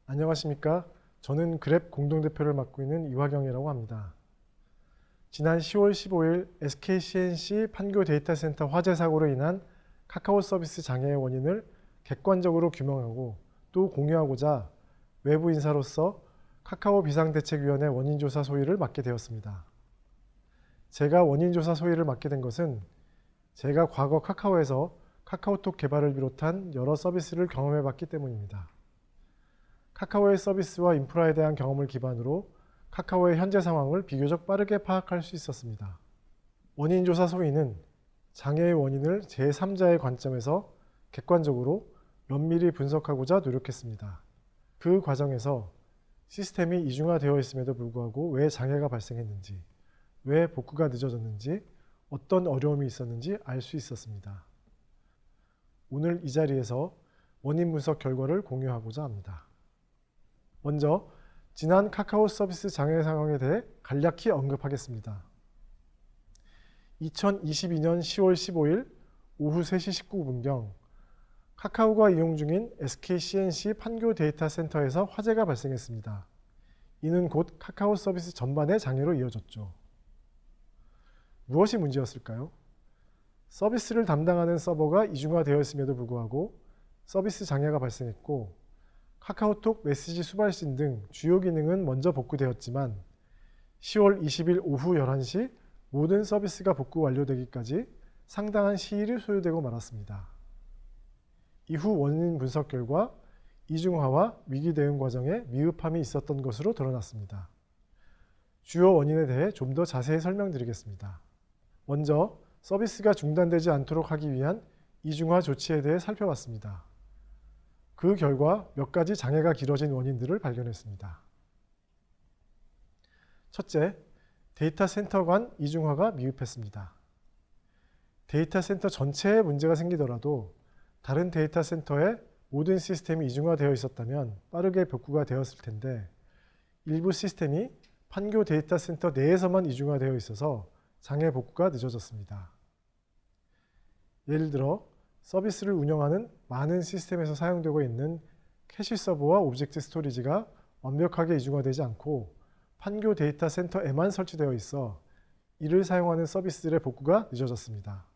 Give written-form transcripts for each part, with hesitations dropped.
안녕하십니까? 저는 그랩 공동대표를 맡고 있는 이화경이라고 합니다. 지난 10월 15일 SK-C&C 판교 데이터센터 화재 사고로 인한 카카오 서비스 장애의 원인을 객관적으로 규명하고 또 공유하고자 외부 인사로서 카카오 비상대책위원회 원인조사 소위를 맡게 되었습니다. 제가 원인조사 소위를 맡게 된 것은 제가 과거 카카오에서 카카오톡 개발을 비롯한 여러 서비스를 경험해봤기 때문입니다. 카카오의 서비스와 인프라에 대한 경험을 기반으로 카카오의 현재 상황을 비교적 빠르게 파악할 수 있었습니다. 원인조사 소위는 장애의 원인을 제3자의 관점에서 객관적으로 면밀히 분석하고자 노력했습니다. 그 과정에서 시스템이 이중화되어 있음에도 불구하고 왜 장애가 발생했는지, 왜 복구가 늦어졌는지, 어떤 어려움이 있었는지 알 수 있었습니다. 오늘 이 자리에서 원인 분석 결과를 공유하고자 합니다. 먼저 지난 카카오 서비스 장애 상황에 대해 간략히 언급하겠습니다. 2022년 10월 15일 오후 3시 19분경 카카오가 이용 중인 SK-C&C 판교 데이터 센터에서 화재가 발생했습니다. 이는 곧 카카오 서비스 전반의 장애로 이어졌죠. 무엇이 문제였을까요? 서비스를 담당하는 서버가 이중화되어 있음에도 불구하고 서비스 장애가 발생했고 카카오톡 메시지 수발신 등 주요 기능은 먼저 복구되었지만 10월 20일 오후 11시 모든 서비스가 복구 완료되기까지 상당한 시일이 소요되고 말았습니다. 이후 원인 분석 결과 이중화와 위기 대응 과정에 미흡함이 있었던 것으로 드러났습니다. 주요 원인에 대해 좀 더 자세히 설명드리겠습니다. 먼저 서비스가 중단되지 않도록 하기 위한 이중화 조치에 대해 살펴봤습니다. 그 결과 몇 가지 장애가 길어진 원인들을 발견했습니다. 첫째, 데이터 센터 간 이중화가 미흡했습니다. 데이터 센터 전체에 문제가 생기더라도 다른 데이터 센터에 모든 시스템이 이중화되어 있었다면 빠르게 복구가 되었을 텐데 일부 시스템이 판교 데이터 센터 내에서만 이중화되어 있어서 장애 복구가 늦어졌습니다. 예를 들어 서비스를 운영하는 많은 시스템에서 사용되고 있는 캐시 서버와 오브젝트 스토리지가 완벽하게 이중화되지 않고 판교 데이터 센터에만 설치되어 있어 이를 사용하는 서비스들의 복구가 늦어졌습니다.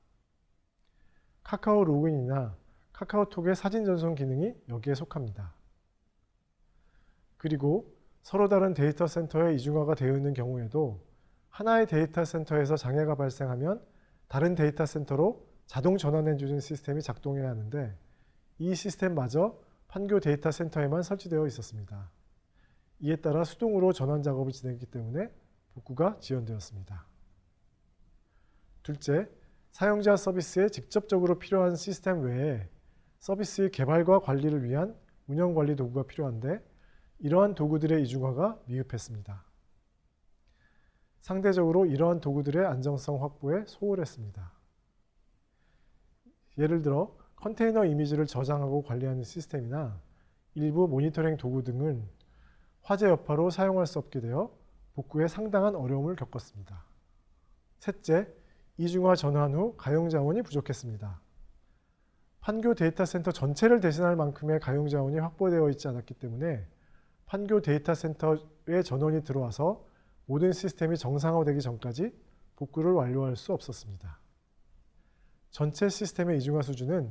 카카오 로그인이나 카카오톡의 사진 전송 기능이 여기에 속합니다. 그리고 서로 다른 데이터 센터에 이중화가 되어 있는 경우에도 하나의 데이터 센터에서 장애가 발생하면 다른 데이터 센터로 자동 전환해주는 시스템이 작동해야 하는데 이 시스템마저 판교 데이터 센터에만 설치되어 있었습니다. 이에 따라 수동으로 전환 작업을 진행했기 때문에 복구가 지연되었습니다. 둘째, 사용자 서비스에 직접적으로 필요한 시스템 외에 서비스의 개발과 관리를 위한 운영관리 도구가 필요한데 이러한 도구들의 이중화가 미흡했습니다. 상대적으로 이러한 도구들의 안정성 확보에 소홀했습니다. 예를 들어 컨테이너 이미지를 저장하고 관리하는 시스템이나 일부 모니터링 도구 등은 화재 여파로 사용할 수 없게 되어 복구에 상당한 어려움을 겪었습니다. 셋째, 이중화 전환 후 가용 자원이 부족했습니다. 판교 데이터 센터 전체를 대신할 만큼의 가용 자원이 확보되어 있지 않았기 때문에 판교 데이터 센터에 전원이 들어와서 모든 시스템이 정상화되기 전까지 복구를 완료할 수 없었습니다. 전체 시스템의 이중화 수준은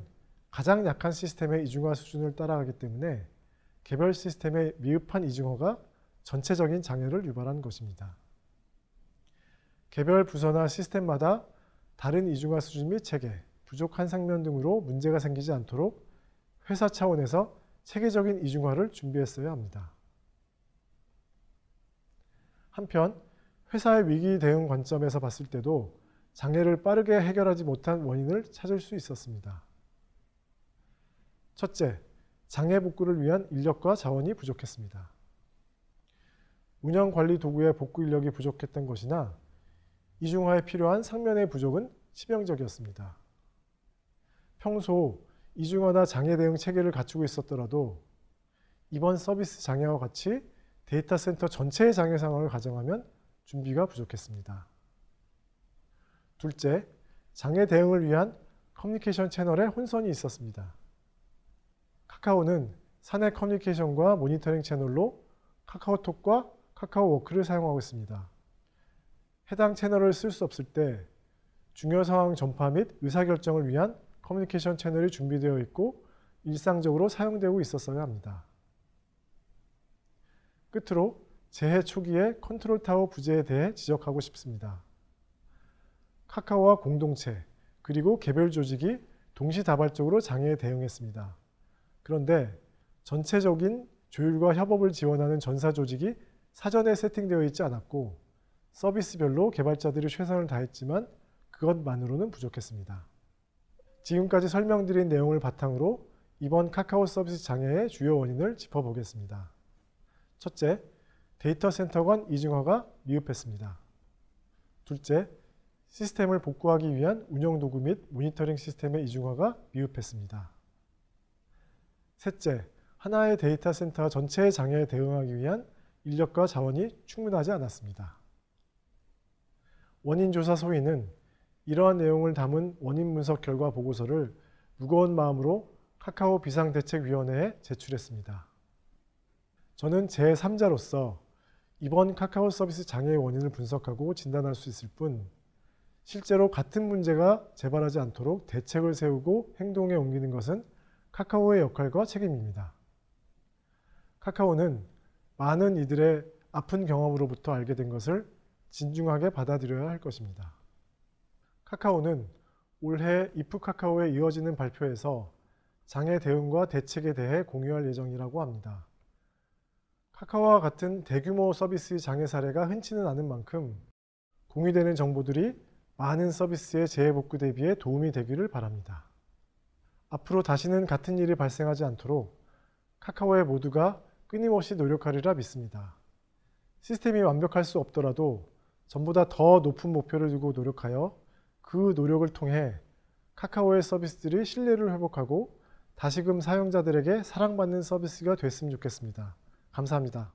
가장 약한 시스템의 이중화 수준을 따라가기 때문에 개별 시스템의 미흡한 이중화가 전체적인 장애를 유발한 것입니다. 개별 부서나 시스템마다 다른 이중화 수준 및 체계, 부족한 상면 등으로 문제가 생기지 않도록 회사 차원에서 체계적인 이중화를 준비했어야 합니다. 한편 회사의 위기 대응 관점에서 봤을 때도 장애를 빠르게 해결하지 못한 원인을 찾을 수 있었습니다. 첫째, 장애 복구를 위한 인력과 자원이 부족했습니다. 운영관리 도구의 복구 인력이 부족했던 것이나 이중화에 필요한 상면의 부족은 치명적이었습니다. 평소 이중화나 장애 대응 체계를 갖추고 있었더라도 이번 서비스 장애와 같이 데이터 센터 전체의 장애 상황을 가정하면 준비가 부족했습니다. 둘째, 장애 대응을 위한 커뮤니케이션 채널에 혼선이 있었습니다. 카카오는 사내 커뮤니케이션과 모니터링 채널로 카카오톡과 카카오워크를 사용하고 있습니다. 해당 채널을 쓸 수 없을 때 중요 상황 전파 및 의사결정을 위한 커뮤니케이션 채널이 준비되어 있고 일상적으로 사용되고 있었어야 합니다. 끝으로 재해 초기의 컨트롤 타워 부재에 대해 지적하고 싶습니다. 카카오와 공동체 그리고 개별 조직이 동시다발적으로 장애에 대응했습니다. 그런데 전체적인 조율과 협업을 지원하는 전사 조직이 사전에 세팅되어 있지 않았고 서비스별로 개발자들이 최선을 다했지만 그것만으로는 부족했습니다. 지금까지 설명드린 내용을 바탕으로 이번 카카오 서비스 장애의 주요 원인을 짚어보겠습니다. 첫째, 데이터 센터 간 이중화가 미흡했습니다. 둘째, 시스템을 복구하기 위한 운영 도구 및 모니터링 시스템의 이중화가 미흡했습니다. 셋째, 하나의 데이터 센터 전체의 장애에 대응하기 위한 인력과 자원이 충분하지 않았습니다. 원인 조사 소위는 이러한 내용을 담은 원인 분석 결과 보고서를 무거운 마음으로 카카오 비상대책위원회에 제출했습니다. 저는 제3자로서 이번 카카오 서비스 장애의 원인을 분석하고 진단할 수 있을 뿐 실제로 같은 문제가 재발하지 않도록 대책을 세우고 행동에 옮기는 것은 카카오의 역할과 책임입니다. 카카오는 많은 이들의 아픈 경험으로부터 알게 된 것을 진중하게 받아들여야 할 것입니다. 카카오는 올해 이프 카카오에 이어지는 발표에서 장애 대응과 대책에 대해 공유할 예정이라고 합니다. 카카오와 같은 대규모 서비스 장애 사례가 흔치는 않은 만큼 공유되는 정보들이 많은 서비스의 재해복구 대비에 도움이 되기를 바랍니다. 앞으로 다시는 같은 일이 발생하지 않도록 카카오의 모두가 끊임없이 노력하리라 믿습니다. 시스템이 완벽할 수 없더라도 전보다 더 높은 목표를 두고 노력하여 그 노력을 통해 카카오의 서비스들이 신뢰를 회복하고 다시금 사용자들에게 사랑받는 서비스가 됐으면 좋겠습니다. 감사합니다.